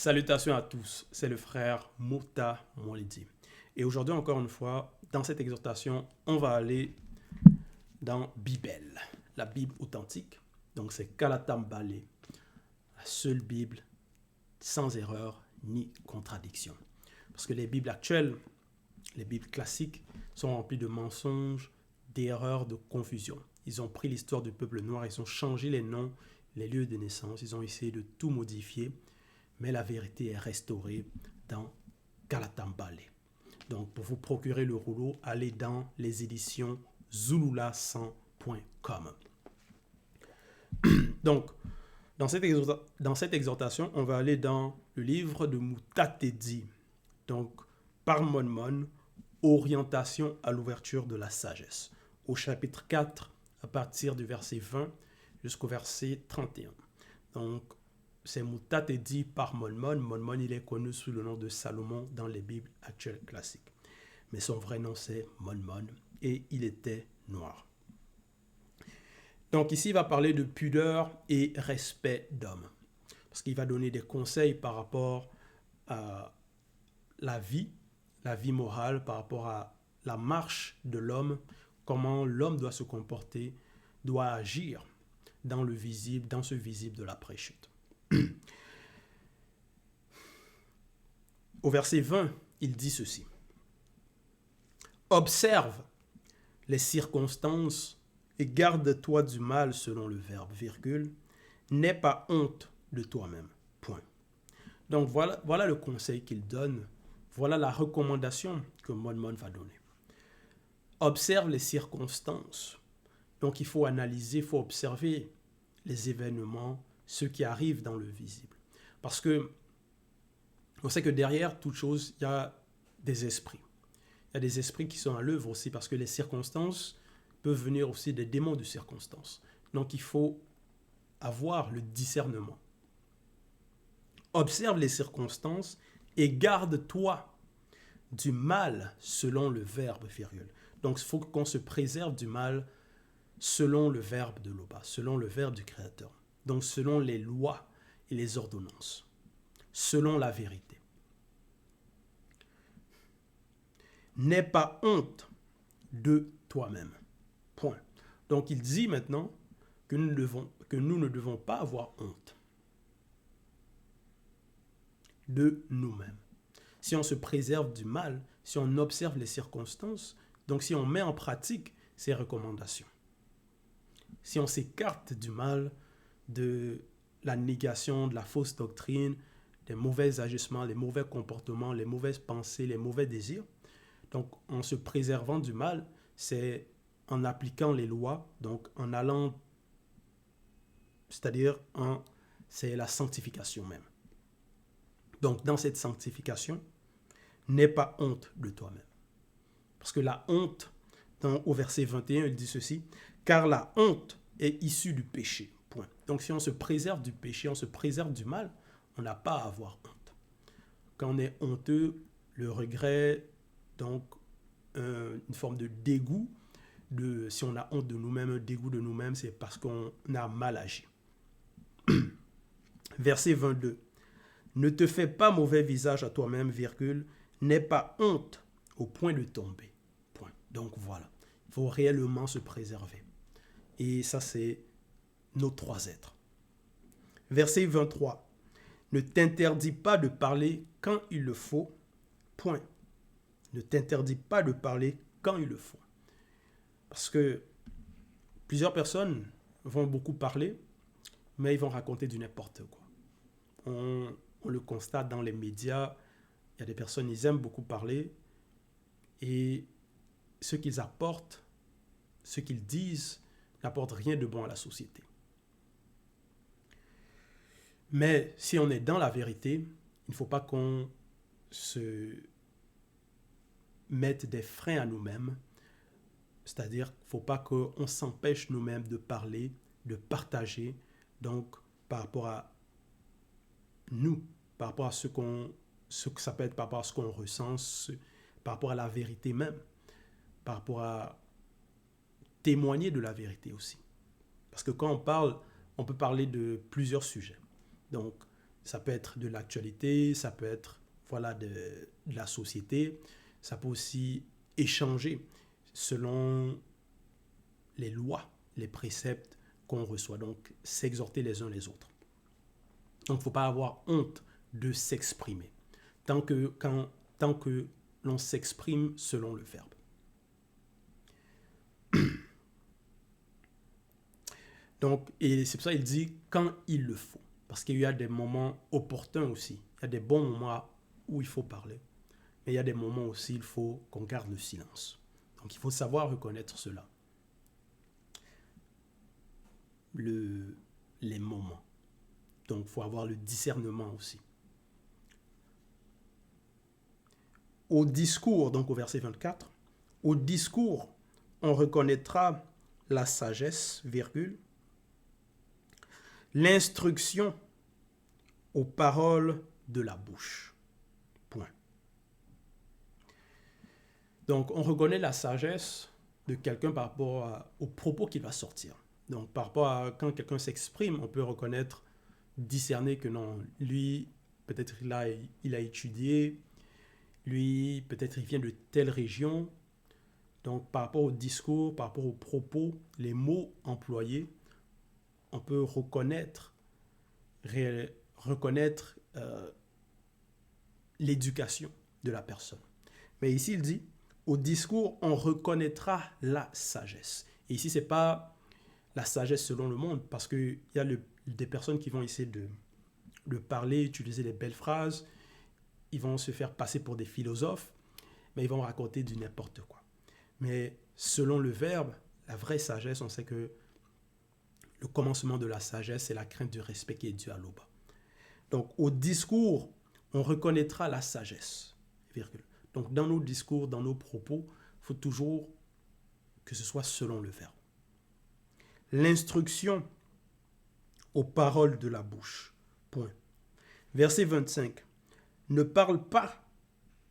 Salutations à tous, c'est le frère Mota Molidi. Et aujourd'hui, encore une fois, dans cette exhortation, on va aller dans Bible, la Bible authentique. Donc c'est Kalatambale, la seule Bible sans erreur ni contradiction. Parce que les Bibles actuelles, les Bibles classiques, sont remplies de mensonges, d'erreurs, de confusion. Ils ont pris l'histoire du peuple noir, ils ont changé les noms, les lieux de naissance, ils ont essayé de tout modifier, mais la vérité est restaurée dans Kalatambale. Donc, pour vous procurer le rouleau, allez dans les éditions zulula100.com. Donc, dans cette exhortation, on va aller dans le livre de Mutatedi. Donc, par Monmon, orientation à l'ouverture de la sagesse. Au chapitre 4, à partir du verset 20 jusqu'au verset 31. Donc, c'est Mutatedi par Monmon. Monmon, il est connu sous le nom de Salomon dans les Bibles actuelles classiques. Mais son vrai nom, c'est Monmon. Et il était noir. Donc ici, il va parler de pudeur et respect d'homme. Parce qu'il va donner des conseils par rapport à la vie morale, par rapport à la marche de l'homme, comment l'homme doit se comporter, doit agir dans le visible, dans ce visible de l'après-chute. Au verset 20, il dit ceci. Observe les circonstances et garde-toi du mal selon le verbe, virgule, n'aie pas honte de toi-même, point. Donc voilà le conseil qu'il donne, voilà la recommandation que Monmon va donner. Observe les circonstances. Donc il faut analyser, il faut observer les événements, ce qui arrive dans le visible. Parce que on sait que derrière toute chose, il y a des esprits. Il y a des esprits qui sont à l'œuvre aussi parce que les circonstances peuvent venir aussi des démons de circonstances. Donc il faut avoir le discernement. Observe les circonstances et garde-toi du mal selon le verbe, virgule. Donc il faut qu'on se préserve du mal selon le verbe de l'Oba, selon le verbe du Créateur. Donc selon les lois et les ordonnances, selon la vérité. N'aie pas honte de toi-même. Point. Donc il dit maintenant que nous ne devons pas avoir honte de nous-mêmes. Si on se préserve du mal, si on observe les circonstances, donc si on met en pratique ces recommandations, si on s'écarte du mal, de la négation, de la fausse doctrine, des mauvais agissements, les mauvais comportements, les mauvaises pensées, les mauvais désirs, donc en se préservant du mal, c'est en appliquant les lois, donc en allant, c'est-à-dire c'est la sanctification même. Donc dans cette sanctification, n'aie pas honte de toi-même. Parce que la honte, au verset 21, il dit ceci, car la honte est issue du péché. Point. Donc si on se préserve du péché, on se préserve du mal, on n'a pas à avoir honte. Quand on est honteux, le regret, donc une forme de dégoût, si on a honte de nous-mêmes, un dégoût de nous-mêmes, c'est parce qu'on a mal agi. Verset 22. Ne te fais pas mauvais visage à toi-même, virgule, n'aie pas honte au point de tomber. Point. Donc voilà, il faut réellement se préserver. Et ça, c'est nos trois êtres. Verset 23. Ne t'interdis pas de parler quand il le faut. Point. Ne t'interdis pas de parler quand il le faut. Parce que plusieurs personnes vont beaucoup parler, mais ils vont raconter du n'importe quoi. On le constate dans les médias, il y a des personnes, ils aiment beaucoup parler, et ce qu'ils apportent, ce qu'ils disent, n'apporte rien de bon à la société. Mais si on est dans la vérité, il ne faut pas qu'on se mette des freins à nous-mêmes. C'est-à-dire qu'il ne faut pas qu'on s'empêche nous-mêmes de parler, de partager, donc par rapport à nous, par rapport à ce que ça peut être, par rapport à ce qu'on ressent, par rapport à la vérité même, par rapport à témoigner de la vérité aussi. Parce que quand on parle, on peut parler de plusieurs sujets. Donc, Ça peut être de l'actualité, ça peut être voilà, de la société, ça peut aussi échanger selon les lois, les préceptes qu'on reçoit. Donc, s'exhorter les uns les autres. Donc, il ne faut pas avoir honte de s'exprimer tant que l'on s'exprime selon le verbe. Donc, et c'est pour ça qu'il dit quand il le faut. Parce qu'il y a des moments opportuns aussi. Il y a des bons moments où il faut parler. Mais il y a des moments aussi où il faut qu'on garde le silence. Donc, il faut savoir reconnaître cela. Les moments. Donc, il faut avoir le discernement aussi. Au discours, donc au verset 24, au discours, on reconnaîtra la sagesse, virgule, l'instruction aux paroles de la bouche. Point. Donc, on reconnaît la sagesse de quelqu'un par rapport aux propos qu'il va sortir. Donc, par rapport à quand quelqu'un s'exprime, on peut reconnaître, discerner que non, lui, peut-être il a étudié, lui, peut-être il vient de telle région. Donc, par rapport au discours, par rapport aux propos, les mots employés, on peut reconnaître l'éducation de la personne. Mais ici, il dit, au discours, on reconnaîtra la sagesse. Et ici, ce n'est pas la sagesse selon le monde, parce qu'il y a des personnes qui vont essayer de parler, utiliser des belles phrases, ils vont se faire passer pour des philosophes, mais ils vont raconter du n'importe quoi. Mais selon le verbe, la vraie sagesse, on sait que le commencement de la sagesse, c'est la crainte du respect qui est due à l'Oba. Donc, au discours, on reconnaîtra la sagesse, virgule. Donc, dans nos discours, dans nos propos, il faut toujours que ce soit selon le verbe. L'instruction aux paroles de la bouche. Point. Verset 25. Ne parle pas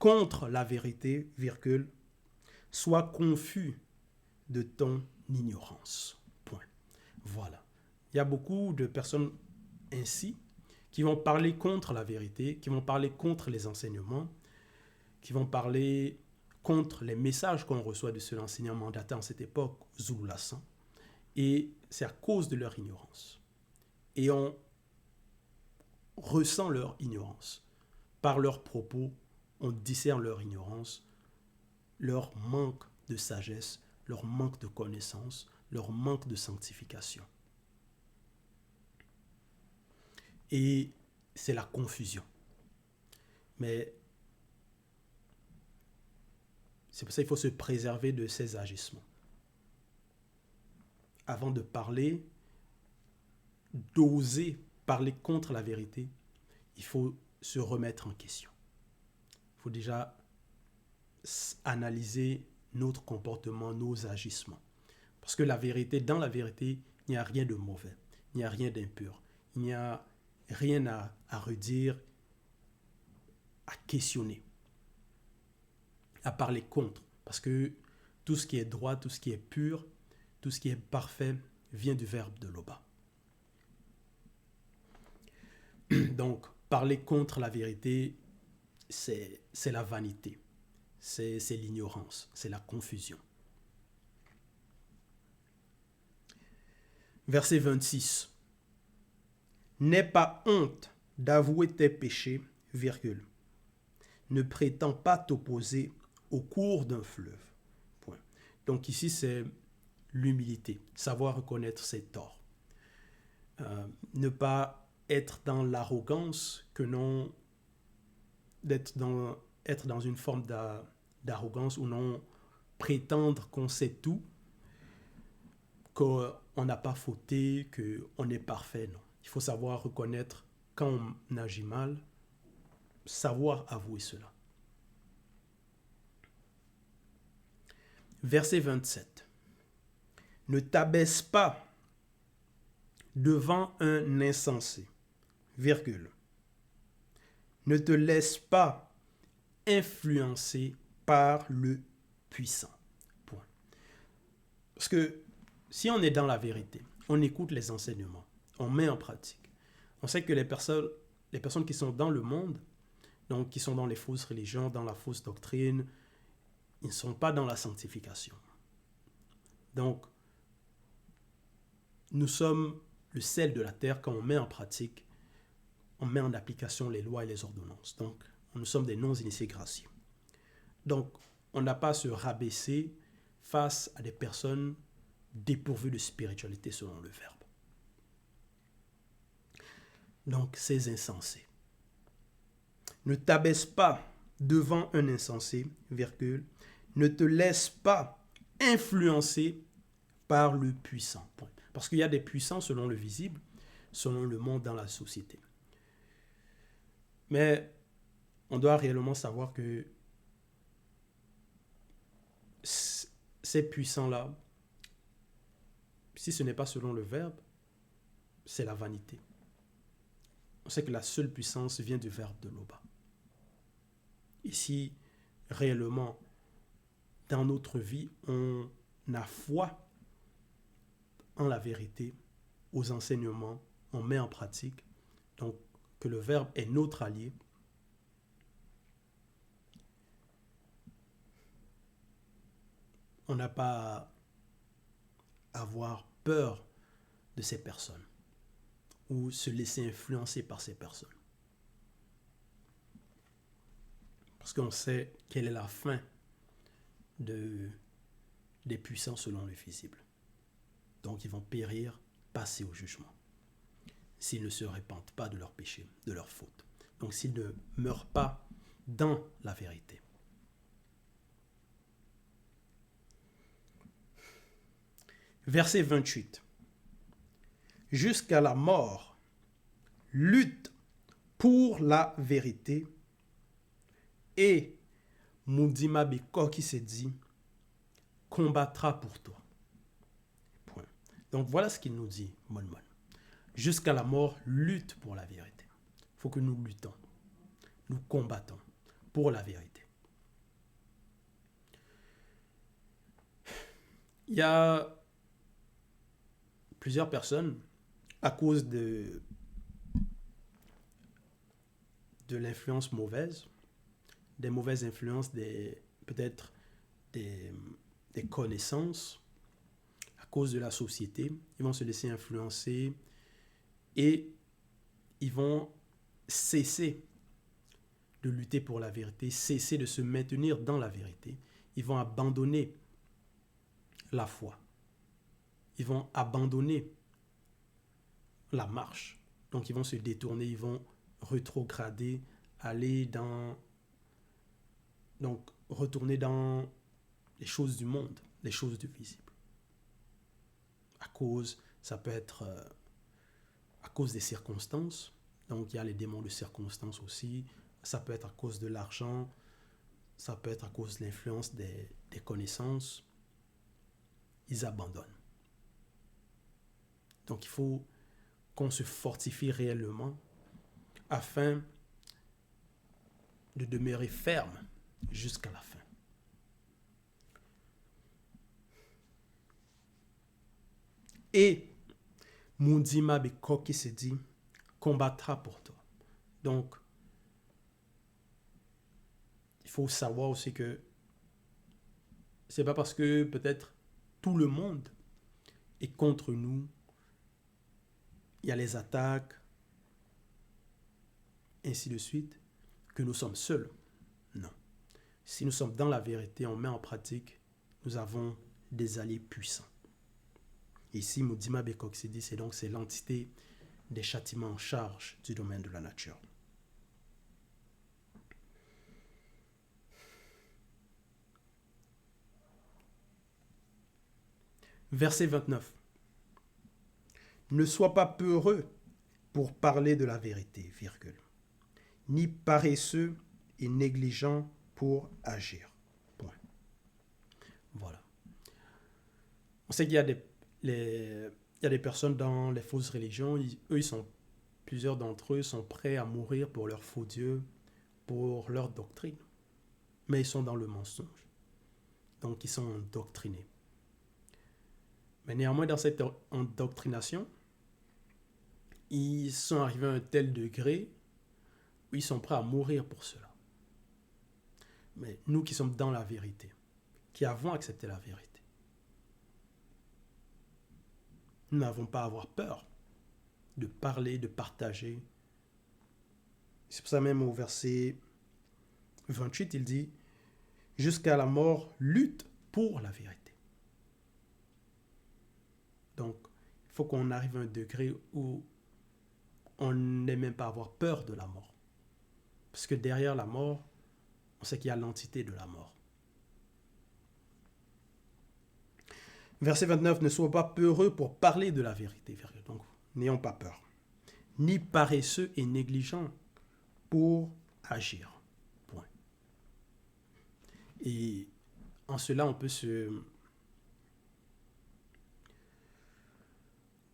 contre la vérité, virgule, sois confus de ton ignorance. Point. Voilà. Il y a beaucoup de personnes ainsi qui vont parler contre la vérité, qui vont parler contre les enseignements, qui vont parler contre les messages qu'on reçoit de ce enseignant mandaté en cette époque, Zulu Lassan. Et c'est à cause de leur ignorance. Et on ressent leur ignorance. Par leurs propos, on discerne leur ignorance, leur manque de sagesse, leur manque de connaissance, leur manque de sanctification. Et c'est la confusion. Mais c'est pour ça qu'il faut se préserver de ces agissements. Avant de parler, d'oser parler contre la vérité, il faut se remettre en question. Il faut déjà analyser notre comportement, nos agissements. Parce que la vérité, dans la vérité, il n'y a rien de mauvais, il n'y a rien d'impur, il n'y a rien à redire, à questionner, à parler contre. Parce que tout ce qui est droit, tout ce qui est pur, tout ce qui est parfait vient du verbe de l'Oba. Donc, parler contre la vérité, c'est la vanité, c'est l'ignorance, c'est la confusion. Verset 26. N'aie pas honte d'avouer tes péchés, virgule. Ne prétends pas t'opposer au cours d'un fleuve. Point. Donc ici, c'est l'humilité, savoir reconnaître ses torts. Ne pas être dans l'arrogance que non être dans une forme d'arrogance ou non prétendre qu'on sait tout, qu'on n'a pas fauté, qu'on est parfait. Non. Il faut savoir reconnaître quand on agit mal, savoir avouer cela. Verset 27. Ne t'abaisse pas devant un insensé, virgule. Ne te laisse pas influencer par le puissant. Point. Parce que si on est dans la vérité, on écoute les enseignements, on met en pratique. On sait que les personnes les personnes qui sont dans le monde, donc qui sont dans les fausses religions, dans la fausse doctrine, ils ne sont pas dans la sanctification. Donc, nous sommes le sel de la terre quand on met en pratique, on met en application les lois et les ordonnances. Donc, nous sommes des non-initiés gracieux. Donc, on n'a pas à se rabaisser face à des personnes dépourvues de spiritualité selon le Verbe. Donc, ces insensés. Ne t'abaisse pas devant un insensé, virgule, ne te laisse pas influencer par le puissant. Point. Parce qu'il y a des puissants selon le visible, selon le monde dans la société. Mais on doit réellement savoir que ces puissants-là, si ce n'est pas selon le Verbe, c'est la vanité. On sait que la seule puissance vient du Verbe de l'Oba. Et si réellement, dans notre vie, on a foi en la vérité, aux enseignements, on met en pratique, donc que le Verbe est notre allié, on n'a pas à avoir peur de ces personnes ou se laisser influencer par ces personnes. Parce qu'on sait quelle est la fin des puissants selon le visible. Donc ils vont périr, passer au jugement, s'ils ne se répandent pas de leurs péchés, de leurs fautes. Donc s'ils ne meurent pas dans la vérité. Verset 28. Jusqu'à la mort, lutte pour la vérité. Et Moudima Beko qui s'est dit, combattra pour toi. Point. Donc voilà ce qu'il nous dit, Mon. Jusqu'à la mort, lutte pour la vérité. Il faut que nous luttons, nous combattons pour la vérité. Il y a plusieurs personnes, à cause de l'influence mauvaise, des mauvaises influences, peut-être des connaissances, à cause de la société, ils vont se laisser influencer et ils vont cesser de lutter pour la vérité, cesser de se maintenir dans la vérité. Ils vont abandonner la foi. Ils vont abandonner la marche. Donc ils vont se détourner, ils vont rétrograder, aller dans... Donc retourner dans les choses du monde, les choses du visible. À cause, ça peut être à cause des circonstances. Donc il y a les démons de circonstances aussi. Ça peut être à cause de l'argent. Ça peut être à cause de l'influence des connaissances. Ils abandonnent. Donc il faut qu'on se fortifie réellement afin de demeurer ferme jusqu'à la fin. Et Moudima Beko qui se dit, combattra pour toi. Donc, il faut savoir aussi que c'est pas parce que peut-être tout le monde est contre nous, il y a les attaques, ainsi de suite, que nous sommes seuls. Non. Si nous sommes dans la vérité, on met en pratique, nous avons des alliés puissants. Ici, Moudima Beko se dit, c'est l'entité des châtiments en charge du domaine de la nature. Verset 29. Ne sois pas peureux pour parler de la vérité, virgule, ni paresseux et négligent pour agir. Point. Voilà. On sait qu'il y a des personnes dans les fausses religions, plusieurs d'entre eux sont prêts à mourir pour leur faux Dieu, pour leur doctrine. Mais ils sont dans le mensonge. Donc ils sont endoctrinés. Mais néanmoins, dans cette endoctrination, ils sont arrivés à un tel degré ils sont prêts à mourir pour cela. Mais nous qui sommes dans la vérité, qui avons accepté la vérité, nous n'avons pas à avoir peur de parler, de partager. C'est pour ça même au verset 28, il dit « Jusqu'à la mort, lutte pour la vérité. » Donc, il faut qu'on arrive à un degré où on n'aime même pas avoir peur de la mort. Parce que derrière la mort, on sait qu'il y a l'entité de la mort. Verset 29, ne sois pas peureux pour parler de la vérité. Donc, n'ayons pas peur. Ni paresseux et négligents pour agir. Point. Et en cela, on peut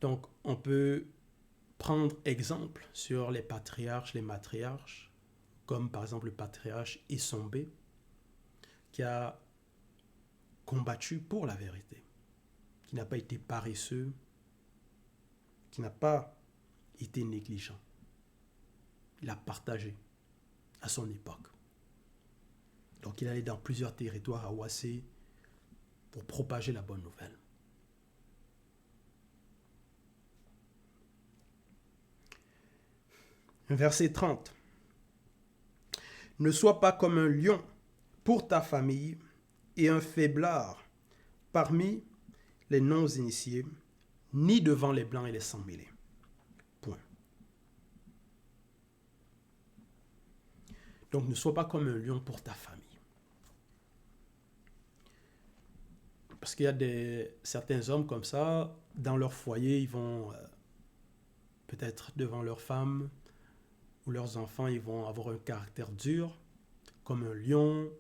Donc, on peut prendre exemple sur les patriarches, les matriarches, comme par exemple le patriarche Issombé, qui a combattu pour la vérité, qui n'a pas été paresseux, qui n'a pas été négligent. Il a partagé à son époque. Donc il allait dans plusieurs territoires à Ouassé pour propager la bonne nouvelle. Verset 30. Ne sois pas comme un lion pour ta famille et un faiblard parmi les non-initiés, ni devant les blancs et les sans-mêlés. Point. Donc ne sois pas comme un lion pour ta famille. Parce qu'il y a certains hommes comme ça, dans leur foyer, ils vont peut-être devant leurs femmes ou leurs enfants, ils vont avoir un caractère dur, comme un lion,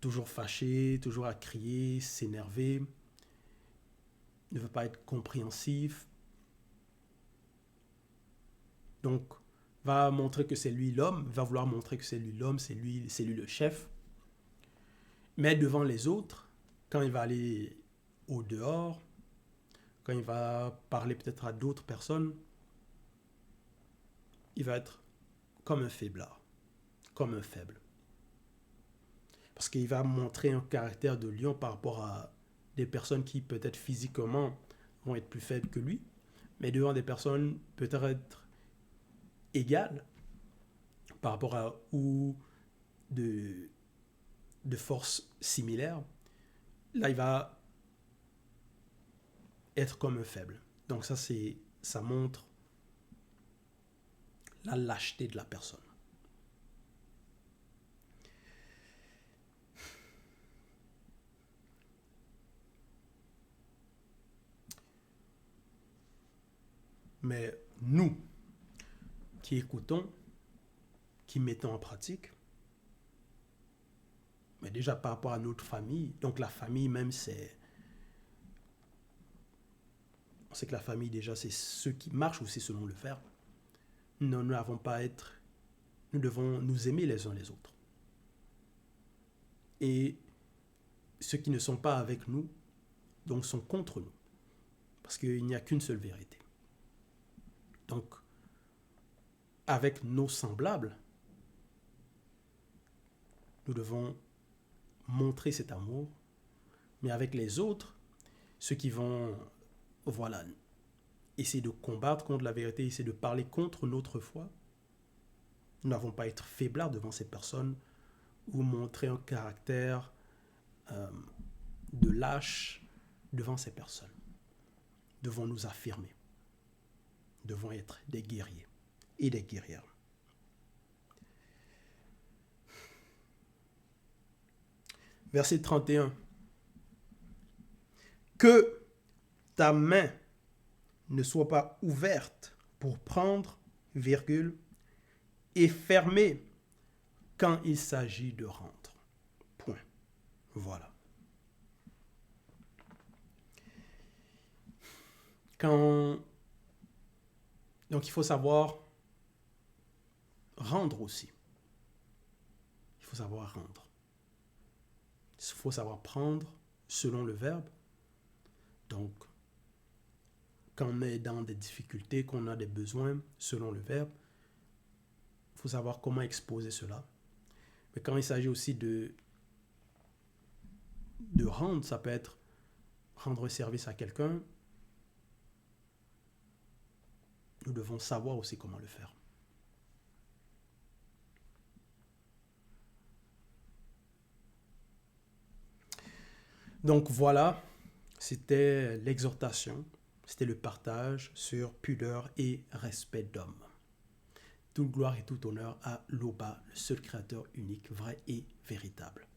toujours fâché, toujours à crier, s'énerver, ne veut pas être compréhensif. Donc, va montrer que c'est lui l'homme, va vouloir montrer que c'est lui l'homme, c'est lui le chef. Mais devant les autres, quand il va aller au dehors, quand il va parler peut-être à d'autres personnes, il va être comme un faiblard, comme un faible. Parce qu'il va montrer un caractère de lion par rapport à des personnes qui peut-être physiquement vont être plus faibles que lui, mais devant des personnes peut-être égales par rapport à ou de forces similaires, là il va être comme un faible. Donc ça montre la lâcheté de la personne. Mais nous qui écoutons, qui mettons en pratique, mais déjà par rapport à notre famille, donc la famille même on sait que la famille déjà c'est ceux qui marchent aussi selon le verbe. Nous n'avons pas à être, nous devons nous aimer les uns les autres. Et ceux qui ne sont pas avec nous, donc sont contre nous. Parce qu'il n'y a qu'une seule vérité. Donc, avec nos semblables, nous devons montrer cet amour, mais avec les autres, ceux qui vont, essayer de combattre contre la vérité, essayer de parler contre notre foi, nous n'avons pas à être faiblards devant ces personnes ou montrer un caractère de lâche devant ces personnes. Nous devons nous affirmer. Nous devons être des guerriers et des guerrières. Verset 31. Que ta main ne soit pas ouverte pour prendre, et fermée quand il s'agit de rendre. Point. Voilà. Donc il faut savoir rendre aussi. Il faut savoir rendre. Il faut savoir prendre selon le verbe. Donc, quand on est dans des difficultés, qu'on a des besoins selon le verbe, faut savoir comment exposer cela. Mais quand il s'agit aussi de rendre, ça peut être rendre service à quelqu'un, nous devons savoir aussi comment le faire. Donc voilà, c'était l'exhortation, c'était le partage sur pudeur et respect d'homme. Toute gloire et tout honneur à l'Oba, le seul créateur unique, vrai et véritable.